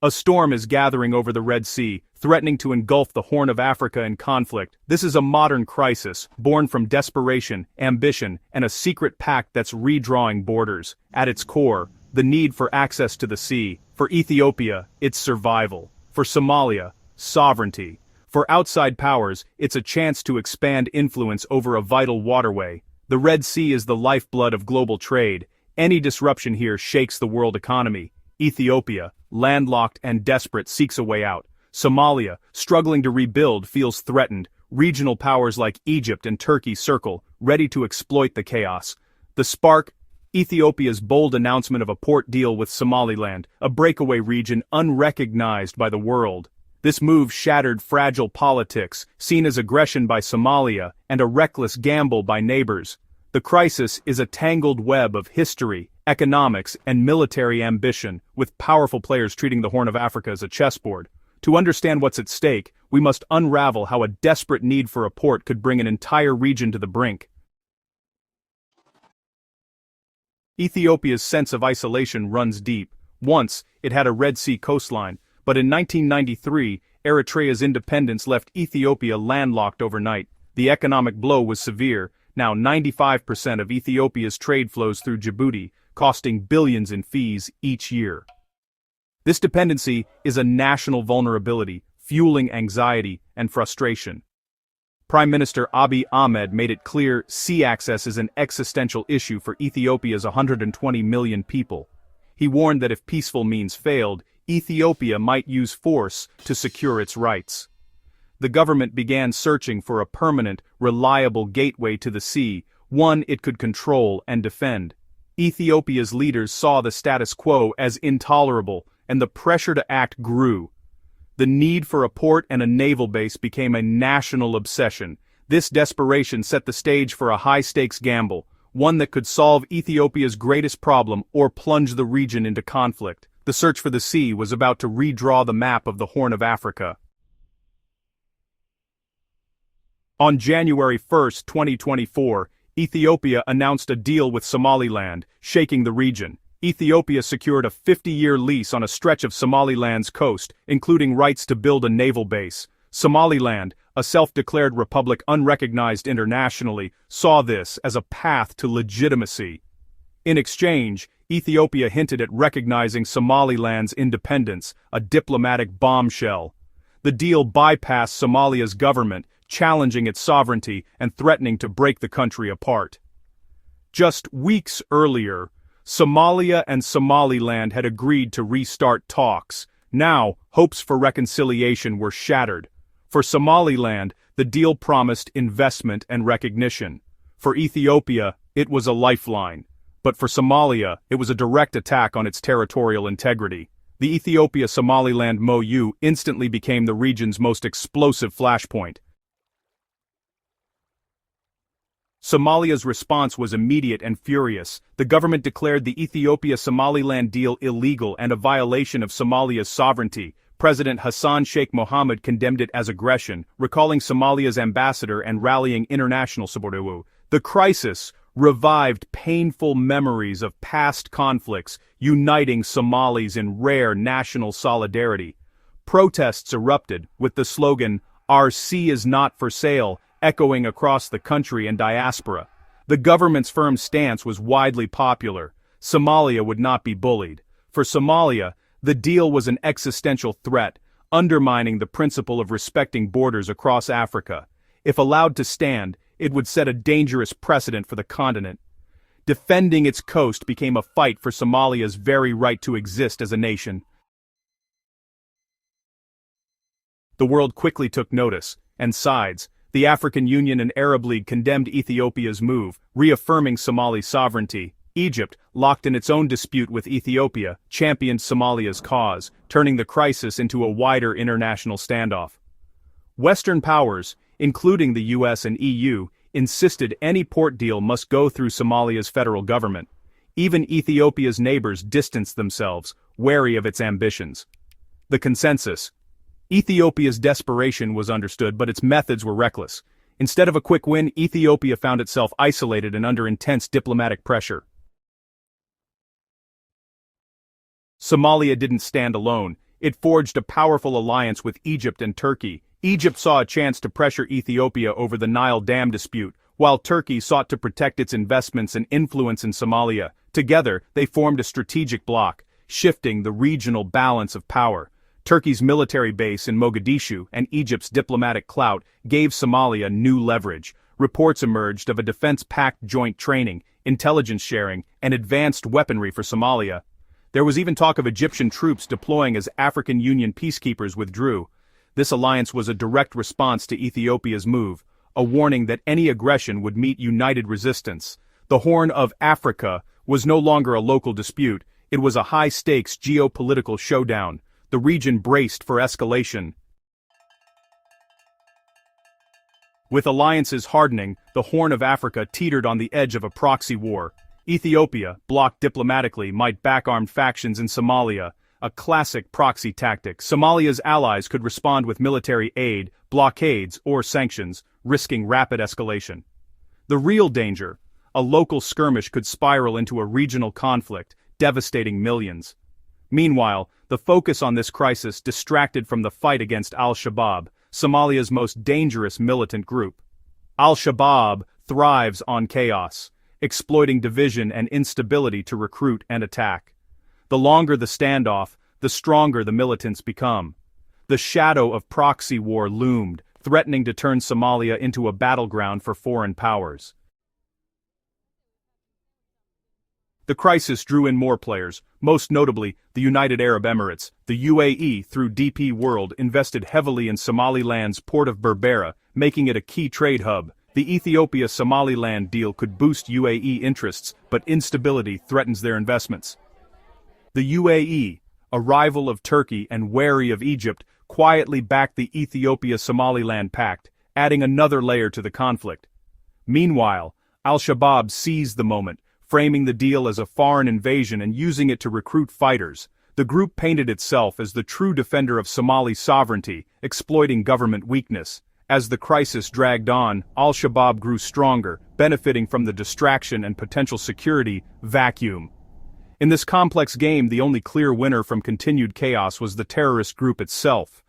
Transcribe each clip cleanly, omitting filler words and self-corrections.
A storm is gathering over the Red Sea, threatening to engulf the Horn of Africa in conflict. This is a modern crisis, born from desperation, ambition, and a secret pact that's redrawing borders. At its core, the need for access to the sea. For Ethiopia, it's survival. For Somalia, sovereignty. For outside powers, it's a chance to expand influence over a vital waterway. The Red Sea is the lifeblood of global trade. Any disruption here shakes the world economy. Ethiopia, landlocked and desperate, seeks a way out. Somalia, struggling to rebuild, feels threatened. Regional powers like Egypt and Turkey circle, ready to exploit the chaos. The spark: Ethiopia's bold announcement of a port deal with Somaliland, a breakaway region unrecognized by the world. This move shattered fragile politics, seen as aggression by Somalia, and a reckless gamble by neighbors. The crisis is a tangled web of history, economics, and military ambition, with powerful players treating the Horn of Africa as a chessboard. To understand what's at stake, we must unravel how a desperate need for a port could bring an entire region to the brink. Ethiopia's sense of isolation runs deep. Once, it had a Red Sea coastline, but in 1993, Eritrea's independence left Ethiopia landlocked overnight. The economic blow was severe. Now 95% of Ethiopia's trade flows through Djibouti, costing billions in fees each year. This dependency is a national vulnerability, fueling anxiety and frustration. Prime Minister Abiy Ahmed made it clear sea access is an existential issue for Ethiopia's 120 million people. He warned that if peaceful means failed, Ethiopia might use force to secure its rights. The government began searching for a permanent, reliable gateway to the sea, one it could control and defend. Ethiopia's leaders saw the status quo as intolerable, and the pressure to act grew. The need for a port and a naval base became a national obsession. This desperation set the stage for a high-stakes gamble, one that could solve Ethiopia's greatest problem or plunge the region into conflict. The search for the sea was about to redraw the map of the Horn of Africa. On January 1, 2024, Ethiopia announced a deal with Somaliland, shaking the region. Ethiopia secured a 50-year lease on a stretch of Somaliland's coast, including rights to build a naval base. Somaliland, a self-declared republic unrecognized internationally, saw this as a path to legitimacy. In exchange, Ethiopia hinted at recognizing Somaliland's independence, a diplomatic bombshell. The deal bypassed Somalia's government, challenging its sovereignty and threatening to break the country apart. Just weeks earlier, Somalia and Somaliland had agreed to restart talks. Now, hopes for reconciliation were shattered. For Somaliland, the deal promised investment and recognition. For Ethiopia, it was a lifeline. But for Somalia, it was a direct attack on its territorial integrity. The Ethiopia-Somaliland MoU instantly became the region's most explosive flashpoint. Somalia's response was immediate and furious. The government declared the Ethiopia-Somaliland deal illegal and a violation of Somalia's sovereignty. President Hassan Sheikh Mohammed condemned it as aggression, recalling Somalia's ambassador and rallying international support. The crisis revived painful memories of past conflicts, uniting Somalis in rare national solidarity. Protests erupted, with the slogan, "Our sea is not for sale," echoing across the country and diaspora. The government's firm stance was widely popular. Somalia would not be bullied. For Somalia, the deal was an existential threat, undermining the principle of respecting borders across Africa. If allowed to stand, it would set a dangerous precedent for the continent. Defending its coast became a fight for Somalia's very right to exist as a nation. The world quickly took notice, and sides. The African Union and Arab League condemned Ethiopia's move, reaffirming Somali sovereignty. Egypt, locked in its own dispute with Ethiopia, championed Somalia's cause, turning the crisis into a wider international standoff. Western powers, including the US and EU, insisted any port deal must go through Somalia's federal government. Even Ethiopia's neighbors distanced themselves, wary of its ambitions. The consensus: Ethiopia's desperation was understood, but its methods were reckless. Instead of a quick win, Ethiopia found itself isolated and under intense diplomatic pressure. Somalia didn't stand alone. It forged a powerful alliance with Egypt and Turkey. Egypt saw a chance to pressure Ethiopia over the Nile Dam dispute, while Turkey sought to protect its investments and influence in Somalia. Together, they formed a strategic bloc, shifting the regional balance of power. Turkey's military base in Mogadishu and Egypt's diplomatic clout gave Somalia new leverage. Reports emerged of a defense pact joint training, intelligence sharing, and advanced weaponry for Somalia. There was even talk of Egyptian troops deploying as African Union peacekeepers withdrew. This alliance was a direct response to Ethiopia's move, a warning that any aggression would meet united resistance. The Horn of Africa was no longer a local dispute, it was a high-stakes geopolitical showdown. The region braced for escalation. With alliances hardening, the Horn of Africa teetered on the edge of a proxy war. Ethiopia, blocked diplomatically, might back armed factions in Somalia, a classic proxy tactic. Somalia's allies could respond with military aid, blockades, or sanctions, risking rapid escalation. The real danger: a local skirmish could spiral into a regional conflict, devastating millions. Meanwhile, the focus on this crisis distracted from the fight against al-Shabaab, Somalia's most dangerous militant group. Al-Shabaab thrives on chaos, exploiting division and instability to recruit and attack. The longer the standoff, the stronger the militants become. The shadow of proxy war loomed, threatening to turn Somalia into a battleground for foreign powers. The crisis drew in more players, most notably the United Arab Emirates. The UAE, through DP World, invested heavily in Somaliland's port of Berbera, making it a key trade hub. The Ethiopia-Somaliland deal could boost UAE interests, but instability threatens their investments. The UAE, a rival of Turkey and wary of Egypt, quietly backed the Ethiopia-Somaliland pact, adding another layer to the conflict. Meanwhile, al-Shabaab seized the moment, framing the deal as a foreign invasion and using it to recruit fighters. The group painted itself as the true defender of Somali sovereignty, exploiting government weakness. As the crisis dragged on, al-Shabaab grew stronger, benefiting from the distraction and potential security vacuum. In this complex game, the only clear winner from continued chaos was the terrorist group itself.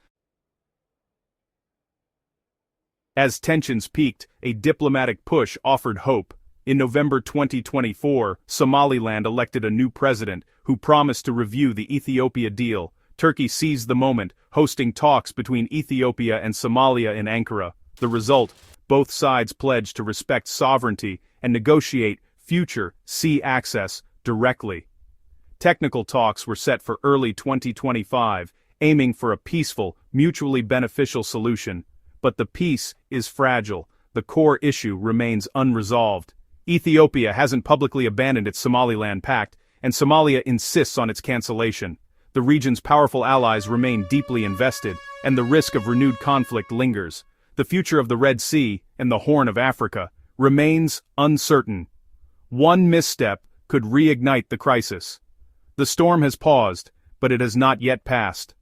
As tensions peaked, a diplomatic push offered hope. In November 2024, Somaliland elected a new president, who promised to review the Ethiopia deal. Turkey seized the moment, hosting talks between Ethiopia and Somalia in Ankara. The result: both sides pledged to respect sovereignty and negotiate future sea access directly. Technical talks were set for early 2025, aiming for a peaceful, mutually beneficial solution. But the peace is fragile. The core issue remains unresolved. Ethiopia hasn't publicly abandoned its Somaliland pact, and Somalia insists on its cancellation. The region's powerful allies remain deeply invested, and the risk of renewed conflict lingers. The future of the Red Sea and the Horn of Africa remains uncertain. One misstep could reignite the crisis. The storm has paused, but it has not yet passed.